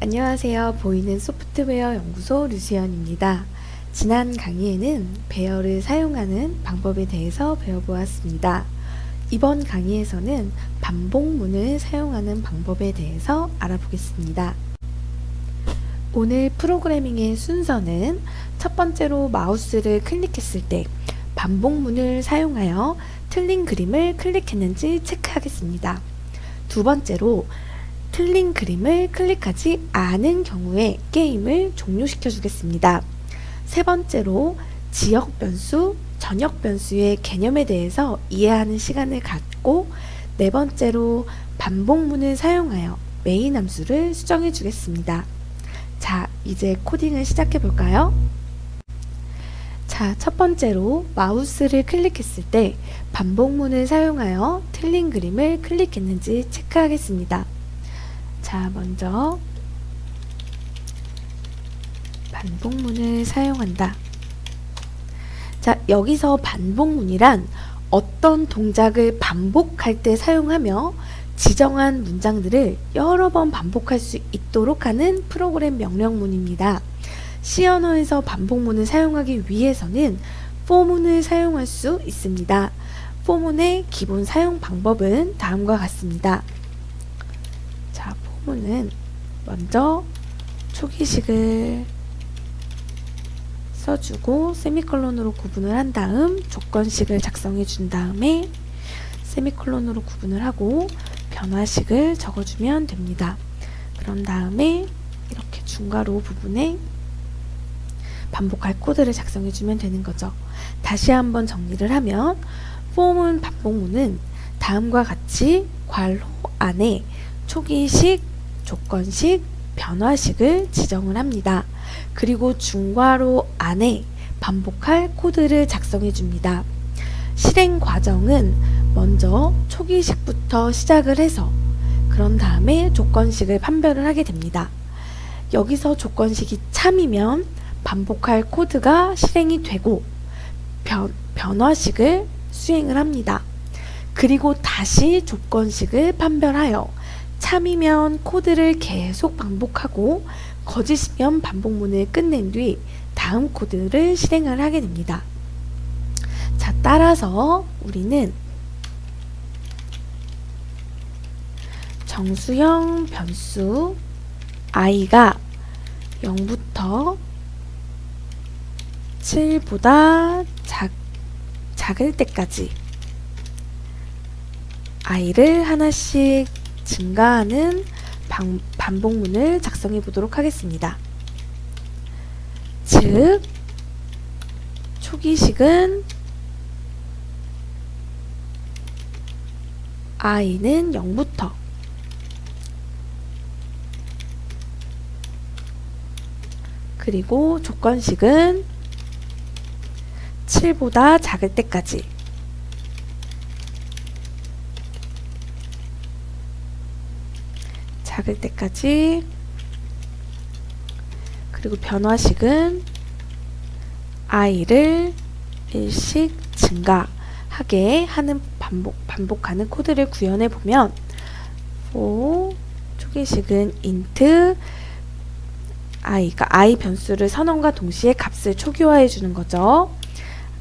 안녕하세요. 보이는 소프트웨어 연구소 류수연입니다. 지난 강의에는 배열을 사용하는 방법에 대해서 배워보았습니다. 이번 강의에서는 반복문을 사용하는 방법에 대해서 알아보겠습니다. 오늘 프로그래밍의 순서는 첫 번째로 마우스를 클릭했을 때 반복문을 사용하여 틀린 그림을 클릭했는지 체크하겠습니다. 두 번째로 틀린 그림을 클릭하지 않은 경우에 게임을 종료시켜 주겠습니다. 세 번째로 지역 변수, 전역 변수의 개념에 대해서 이해하는 시간을 갖고 네 번째로 반복문을 사용하여 메인 함수를 수정해 주겠습니다. 자, 이제 코딩을 시작해 볼까요? 자, 첫 번째로 마우스를 클릭했을 때 반복문을 사용하여 틀린 그림을 클릭했는지 체크하겠습니다. 자, 먼저 반복문을 사용한다. 자, 여기서 반복문이란 어떤 동작을 반복할 때 사용하며 지정한 문장들을 여러 번 반복할 수 있도록 하는 프로그램 명령문입니다. C 언어에서 반복문을 사용하기 위해서는 for문을 사용할 수 있습니다. for문의 기본 사용 방법은 다음과 같습니다. 자, for문은 먼저 초기식을 써주고 세미콜론으로 구분을 한 다음 조건식을 작성해 준 다음에 세미콜론으로 구분을 하고 변화식을 적어주면 됩니다. 그런 다음에 이렇게 중괄호 부분에 반복할 코드를 작성해 주면 되는 거죠. 다시 한번 정리를 하면 for문 반복문은 다음과 같이 괄호 안에 초기식, 조건식, 변화식을 지정을 합니다. 그리고 중괄호 안에 반복할 코드를 작성해 줍니다. 실행 과정은 먼저 초기식부터 시작을 해서 그런 다음에 조건식을 판별을 하게 됩니다. 여기서 조건식이 참이면 반복할 코드가 실행이 되고 변화식을 수행을 합니다. 그리고 다시 조건식을 판별하여 참이면 코드를 계속 반복하고 거짓이면 반복문을 끝낸 뒤 다음 코드를 실행을 하게 됩니다. 자, 따라서 우리는 정수형 변수 i가 0부터 7보다 작을 때까지 i를 하나씩 증가하는 반복문을 작성해 보도록 하겠습니다. 즉, 초기식은 i는 0부터 그리고 조건식은 7보다 작을 때까지 그리고 변화식은 i를 1씩 증가하게 하는 반복하는 코드를 구현해 보면 for 초기식은 int i가 i 변수를 선언과 동시에 값을 초기화해 주는 거죠.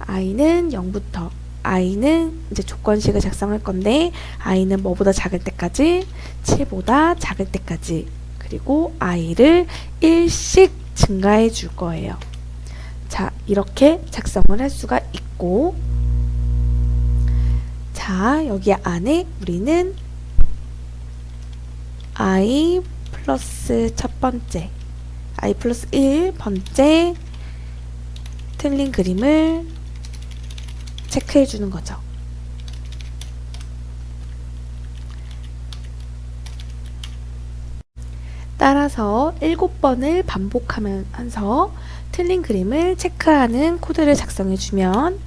i는 0부터 i는 이제 조건식을 작성할 건데 i는 뭐보다 작을 때까지 7보다 작을 때까지 그리고 i를 1씩 증가해 줄 거예요. 자, 이렇게 작성을 할 수가 있고 자, 여기 안에 우리는 i 플러스 첫 번째 i 플러스 1번째 틀린 그림을 체크해 주는 거죠. 따라서 7번을 반복하면서 틀린 그림을 체크하는 코드를 작성해 주면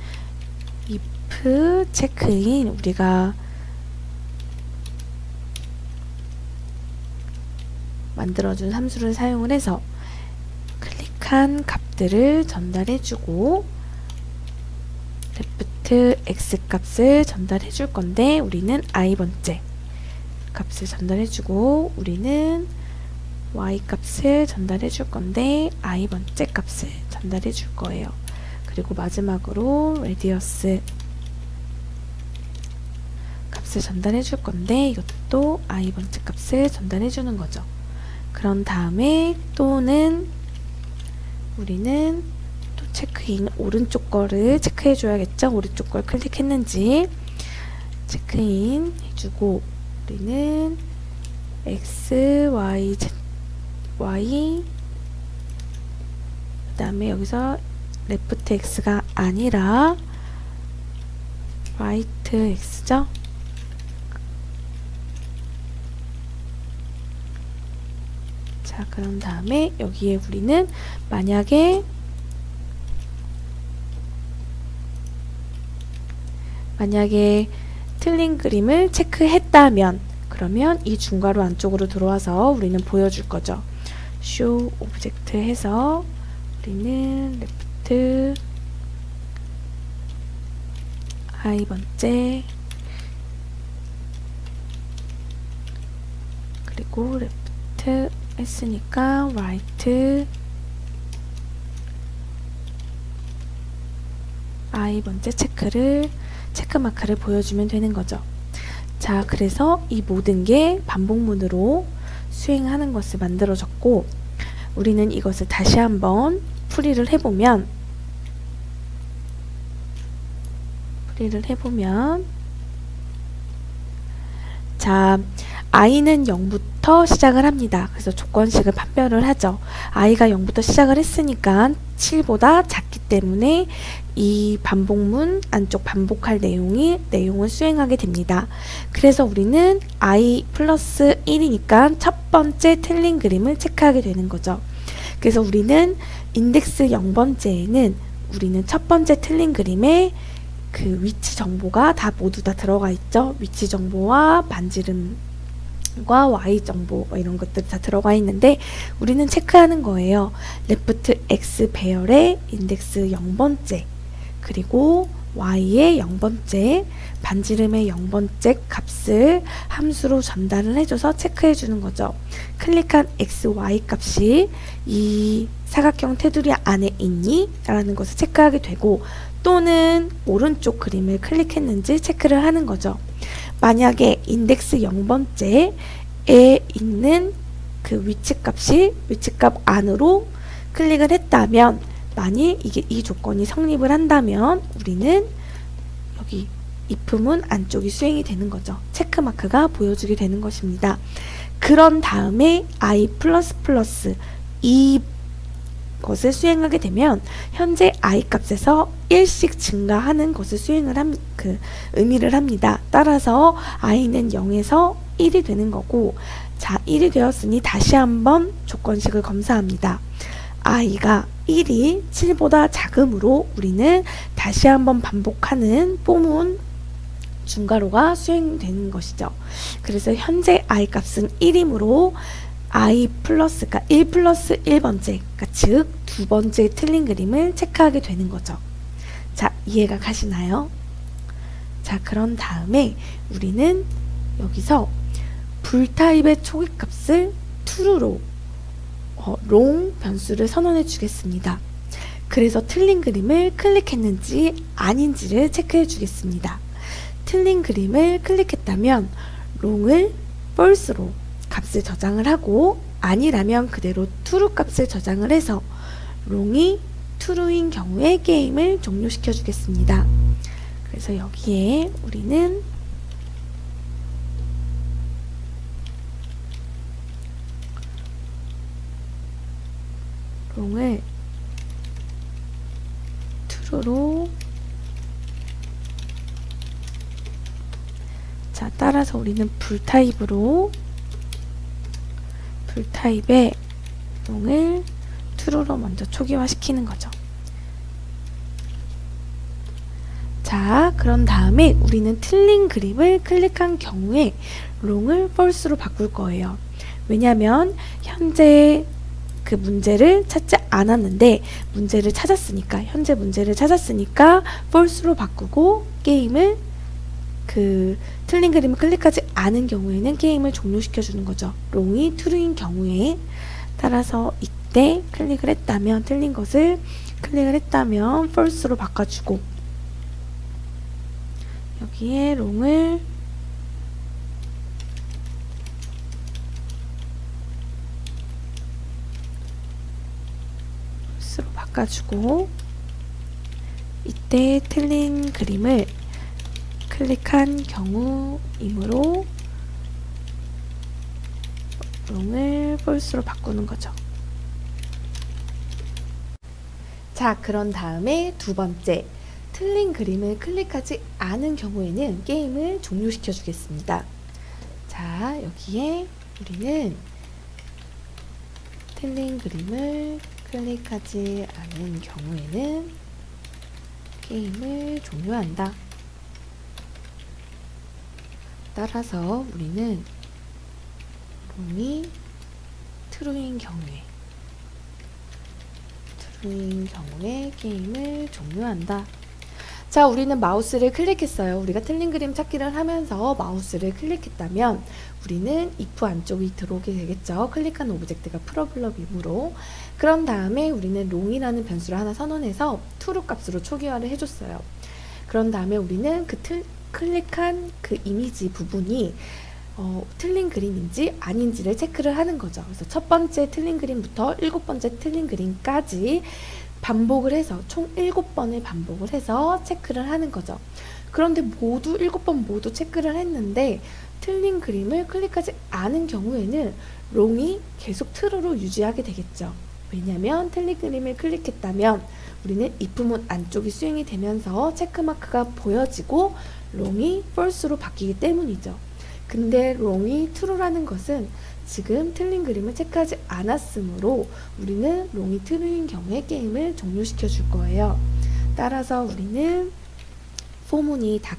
if 체크인 우리가 만들어준 함수를 사용을 해서 클릭한 값들을 전달해 주고 left x 값을 전달해 줄 건데 우리는 i번째 값을 전달해 주고 우리는 y 값을 전달해 줄 건데 I 번째 값을 전달해 줄 거예요. 그리고 마지막으로 radius 값을 전달해 줄 건데 이것도 I 번째 값을 전달해 주는 거죠. 그런 다음에 또는 우리는 또 체크인 오른쪽 거를 체크해 줘야겠죠. 오른쪽 걸 클릭했는지 체크인 해주고 우리는 x, y, z, y 그 다음에 여기서 left x가 아니라 right x죠. 자, 그런 다음에 여기에 우리는 만약에 틀린 그림을 체크했다면 그러면 이 중괄호 안쪽으로 들어와서 우리는 보여줄 거죠. show object 해서 우리는 left I 번째 그리고 left 했으니까 right I 번째 체크마크를 보여주면 되는 거죠. 자, 그래서 이 모든 게 반복문으로 수행하는 것을 만들어졌고 우리는 이것을 다시 한번 풀이를 해보면 자, i는 0부터 시작을 합니다. 그래서 조건식을 판별을 하죠. i가 0부터 시작을 했으니까 7보다 작기 때문에 이 반복문 안쪽 반복할 내용을 수행하게 됩니다. 그래서 우리는 i 플러스 1이니까 첫 번째 틀린 그림을 체크하게 되는 거죠. 그래서 우리는 인덱스 0번째에는 우리는 첫 번째 틀린 그림에 그 위치 정보가 모두 다 들어가 있죠. 위치 정보와 반지름과 y 정보 이런 것들이 다 들어가 있는데 우리는 체크하는 거예요. left x 배열의 인덱스 0번째 그리고 y의 0번째 반지름의 0번째 값을 함수로 전달을 해줘서 체크해 주는 거죠. 클릭한 x, y 값이 이 사각형 테두리 안에 있니? 라는 것을 체크하게 되고 또는 오른쪽 그림을 클릭했는지 체크를 하는 거죠. 만약에 인덱스 0번째에 있는 그 위치값 안으로 클릭을 했다면 만일 이 조건이 성립을 한다면 우리는 여기 if문 안쪽이 수행이 되는 거죠. 체크마크가 보여주게 되는 것입니다. 그런 다음에 i++ 이 것을 수행하게 되면 현재 i 값에서 1씩 증가하는 것을 의미를 합니다. 따라서 i는 0에서 1이 되는 거고 자 1이 되었으니 다시 한번 조건식을 검사합니다. i가 1이 7보다 작으므로 우리는 다시 한번 반복하는 뽀문 중괄호가 수행되는 것이죠. 그래서 현재 i 값은 1이므로 i 플러스가 1 플러스 1번째, 즉 두 번째 틀린 그림을 체크하게 되는 거죠. 자, 이해가 가시나요? 자, 그런 다음에 우리는 여기서 불타입의 초기값을 true로 long 변수를 선언해 주겠습니다. 그래서 틀린 그림을 클릭했는지 아닌지를 체크해 주겠습니다. 틀린 그림을 클릭했다면 long을 false로 값을 저장을 하고 아니라면 그대로 true 값을 저장을 해서 long이 true인 경우에 게임을 종료시켜 주겠습니다. 그래서 여기에 우리는 long을 true로 자 따라서 우리는 불타입의 long을 true로 먼저 초기화 시키는 거죠. 자, 그런 다음에 우리는 틀린 그림을 클릭한 경우에 long을 false로 바꿀 거예요. 왜냐하면 현재 그 문제를 찾지 않았는데 현재 문제를 찾았으니까 false로 바꾸고 게임을 그 틀린 그림을 클릭하지 않은 경우에는 게임을 종료시켜 주는 거죠. 롱이 true인 경우에. 따라서 이때 클릭을 했다면, 틀린 것을 클릭을 했다면 false로 바꿔주고, 여기에 롱을 false로 바꿔주고, 이때 틀린 그림을 클릭한 경우이므로 롱을 false로 바꾸는 거죠. 자, 그런 다음에 두 번째, 틀린 그림을 클릭하지 않은 경우에는 게임을 종료시켜 주겠습니다. 자, 여기에 우리는 틀린 그림을 클릭하지 않은 경우에는 게임을 종료한다. 따라서 우리는 롱이 true인 경우에 게임을 종료한다. 자, 우리는 마우스를 클릭했어요. 우리가 틀린 그림 찾기를 하면서 마우스를 클릭했다면 우리는 if 안쪽이 들어오게 되겠죠. 클릭한 오브젝트가 프로블럼이므로. 그런 다음에 우리는 롱이라는 변수를 하나 선언해서 true 값으로 초기화를 해줬어요. 그런 다음에 우리는 클릭한 그 이미지 부분이 틀린 그림인지 아닌지를 체크를 하는 거죠. 그래서 첫 번째 틀린 그림부터 7번째 틀린 그림까지 반복을 해서 총 7번을 반복을 해서 체크를 하는 거죠. 그런데 모두 7번 모두 체크를 했는데 틀린 그림을 클릭하지 않은 경우에는 롱이 계속 true로 유지하게 되겠죠. 왜냐하면 틀린 그림을 클릭했다면 우리는 if문 안쪽이 수행이 되면서 체크마크가 보여지고 롱이 false로 바뀌기 때문이죠. 근데 롱이 true라는 것은 지금 틀린 그림을 체크하지 않았으므로 우리는 롱이 true인 경우에 게임을 종료시켜 줄 거예요. 따라서 우리는 포문이 다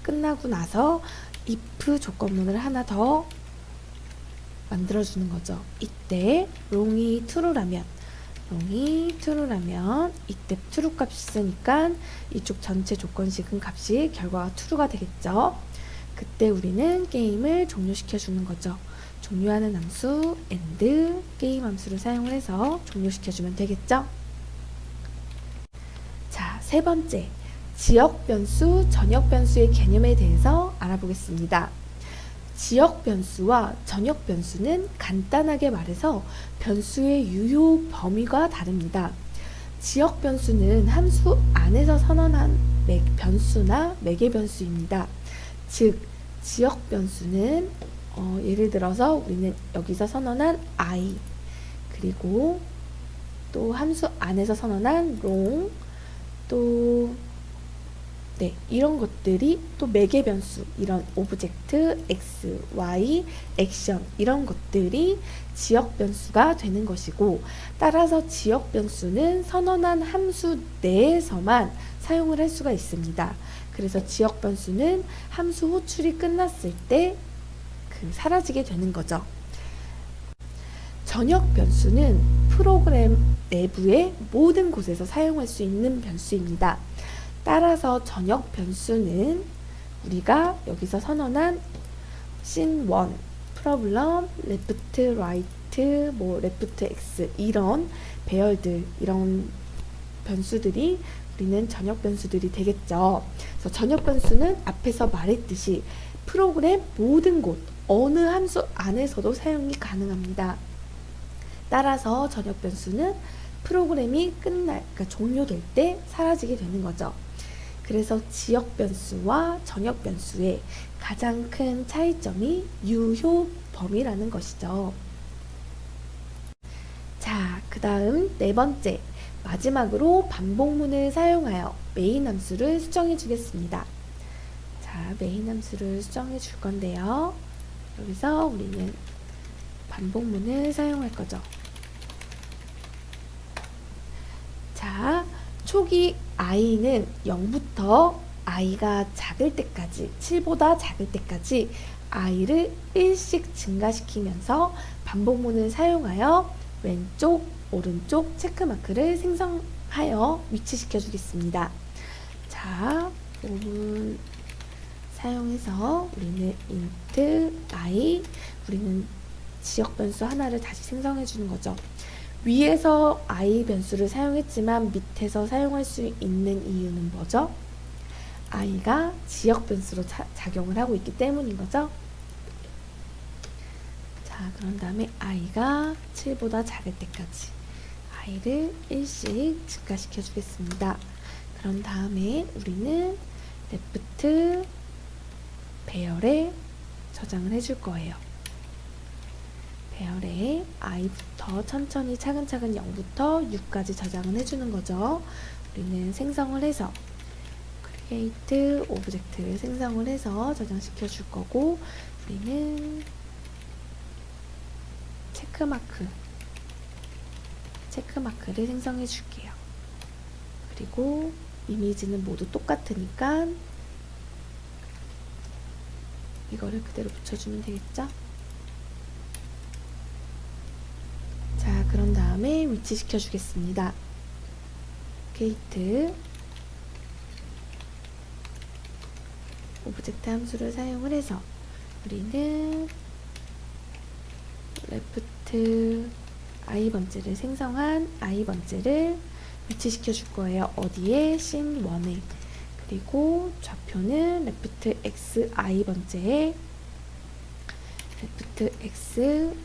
끝나고 나서 if 조건문을 하나 더 만들어주는 거죠. 이때 롱이 true라면 이때 true 값이 있으니까 이쪽 전체 조건식은 값이 결과가 true가 되겠죠. 그때 우리는 게임을 종료시켜 주는 거죠. 종료하는 함수 end 게임 함수를 사용을 해서 종료시켜 주면 되겠죠. 자, 세 번째, 지역 변수, 전역 변수의 개념에 대해서 알아보겠습니다. 지역 변수와 전역 변수는 간단하게 말해서 변수의 유효 범위가 다릅니다. 지역 변수는 함수 안에서 선언한 변수나 매개 변수입니다. 즉, 지역 변수는 예를 들어서 우리는 여기서 선언한 i, 그리고 또 함수 안에서 선언한 long, 또 이런 것들이 또 매개 변수, 이런 오브젝트, x, y, 액션, 이런 것들이 지역 변수가 되는 것이고, 따라서 지역 변수는 선언한 함수 내에서만 사용을 할 수가 있습니다. 그래서 지역 변수는 함수 호출이 끝났을 때 사라지게 되는 거죠. 전역 변수는 프로그램 내부의 모든 곳에서 사용할 수 있는 변수입니다. 따라서 전역 변수는 우리가 여기서 선언한 scene1, problem, left, right, left, x 이런 배열들, 이런 변수들이 우리는 전역 변수들이 되겠죠. 그래서 전역 변수는 앞에서 말했듯이 프로그램 모든 곳, 어느 함수 안에서도 사용이 가능합니다. 따라서 전역 변수는 프로그램이 그러니까 종료될 때 사라지게 되는 거죠. 그래서 지역 변수와 전역 변수의 가장 큰 차이점이 유효 범위라는 것이죠. 자, 그 다음 네 번째, 마지막으로 반복문을 사용하여 메인 함수를 수정해 주겠습니다. 자, 메인 함수를 수정해 줄 건데요. 여기서 우리는 반복문을 사용할 거죠. 자, 초기 i는 0부터 i가 작을 때까지, 7보다 작을 때까지 i를 1씩 증가시키면서 반복문을 사용하여 왼쪽, 오른쪽 체크마크를 생성하여 위치시켜 주겠습니다. 자, 부분 사용해서 우리는 int i, 우리는 지역 변수 하나를 다시 생성해 주는 거죠. 위에서 i 변수를 사용했지만 밑에서 사용할 수 있는 이유는 뭐죠? i가 지역 변수로 작용을 하고 있기 때문인 거죠. 자, 그런 다음에 i가 7보다 작을 때까지 i를 1씩 증가시켜 주겠습니다. 그런 다음에 우리는 left 배열에 저장을 해줄 거예요. 배열에 i부터 천천히 차근차근 0부터 6까지 저장을 해주는 거죠. 우리는 생성을 해서 create 오브젝트를 생성을 해서 저장시켜 줄 거고, 우리는 체크마크를 생성해 줄게요. 그리고 이미지는 모두 똑같으니까 이거를 그대로 붙여주면 되겠죠? 자, 그런 다음에 위치시켜 주겠습니다. create 오브젝트 함수를 사용을 해서 우리는 left i번째를 생성한 i번째를 위치시켜 줄 거예요. 어디에? 씬1에. 그리고 좌표는 left x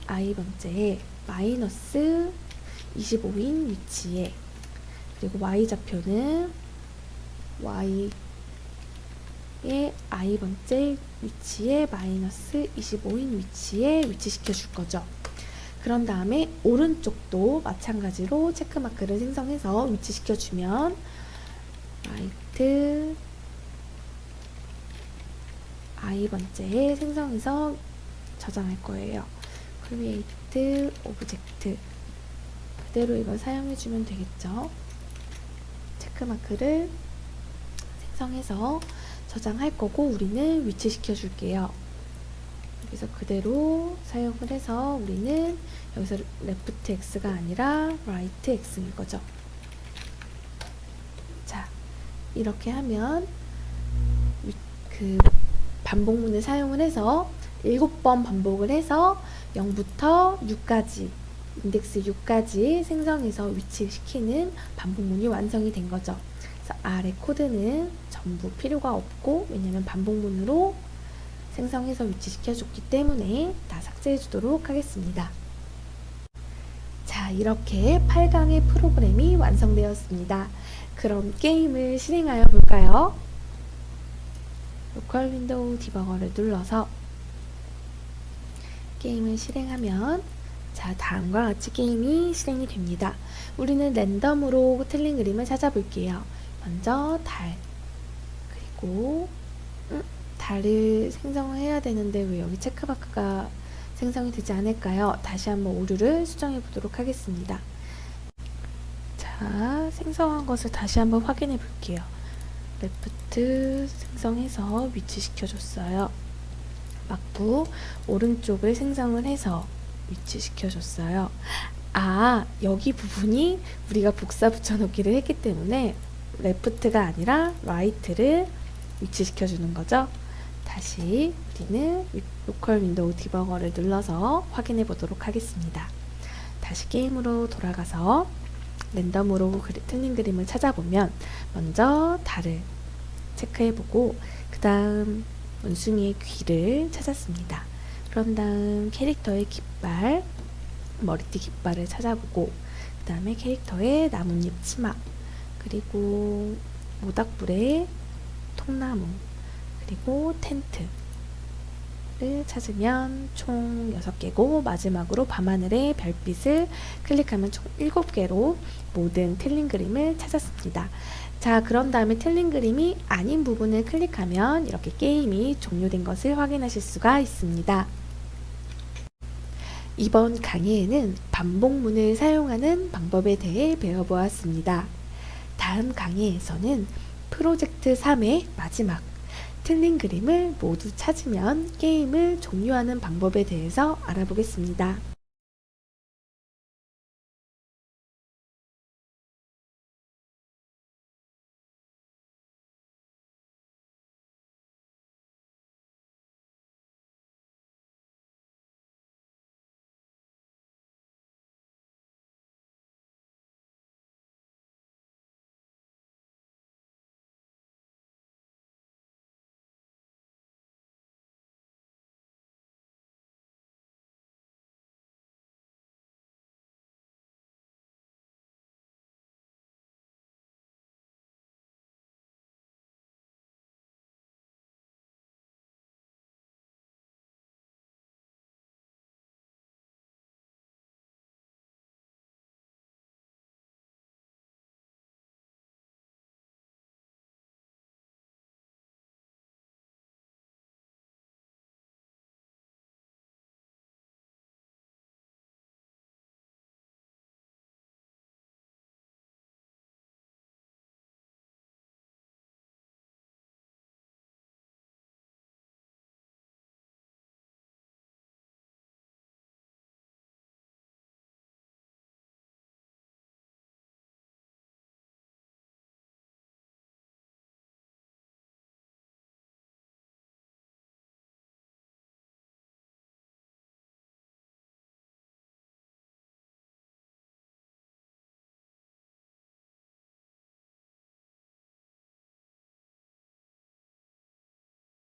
i번째에 마이너스 25인 위치에, 그리고 y좌표는 y의 i번째 위치에 마이너스 25인 위치에 위치시켜 줄 거죠. 그런 다음에 오른쪽도 마찬가지로 체크마크를 생성해서 위치시켜 주면 right i번째에 생성해서 저장할 거예요. create 오브젝트 그대로 이걸 사용해 주면 되겠죠. 체크마크를 생성해서 저장할 거고, 우리는 위치시켜 줄게요. 여기서 그대로 사용을 해서 우리는 여기서 left x가 아니라 right x인 거죠. 자, 이렇게 하면 그 반복문을 사용을 해서 7번 반복을 해서 0부터 6까지, 인덱스 6까지 생성해서 위치시키는 반복문이 완성이 된 거죠. 그래서 아래 코드는 전부 필요가 없고, 왜냐면 반복문으로 생성해서 위치시켜 줬기 때문에 다 삭제해 주도록 하겠습니다. 자, 이렇게 8강의 프로그램이 완성되었습니다. 그럼 게임을 실행하여 볼까요? 로컬 윈도우 디버거를 눌러서 게임을 실행하면, 자, 다음과 같이 게임이 실행이 됩니다. 우리는 랜덤으로 틀린 그림을 찾아볼게요. 먼저 달, 그리고 달을 생성을 해야 되는데 왜 여기 체크마크가 생성이 되지 않을까요? 다시 한번 오류를 수정해 보도록 하겠습니다. 자, 생성한 것을 다시 한번 확인해 볼게요. 레프트 생성해서 위치시켜 줬어요. 맞고, 오른쪽을 생성을 해서 위치시켜 줬어요. 아, 여기 부분이 우리가 복사 붙여넣기를 했기 때문에 레프트가 아니라 라이트를 위치시켜 주는 거죠. 다시 우리는 로컬 윈도우 디버거를 눌러서 확인해 보도록 하겠습니다. 다시 게임으로 돌아가서 랜덤으로 틀린 그림을 찾아보면, 먼저 달을 체크해 보고, 그 다음 원숭이의 귀를 찾았습니다. 그런 다음 캐릭터의 깃발, 머리띠 깃발을 찾아보고, 그 다음에 캐릭터의 나뭇잎 치마, 그리고 모닥불의 통나무, 그리고 텐트를 찾으면 총 6개고, 마지막으로 밤하늘의 별빛을 클릭하면 총 7개로 모든 틀린 그림을 찾았습니다. 자, 그런 다음에 틀린 그림이 아닌 부분을 클릭하면 이렇게 게임이 종료된 것을 확인하실 수가 있습니다. 이번 강의에는 반복문을 사용하는 방법에 대해 배워보았습니다. 다음 강의에서는 프로젝트 3의 마지막, 틀린 그림을 모두 찾으면 게임을 종료하는 방법에 대해서 알아보겠습니다.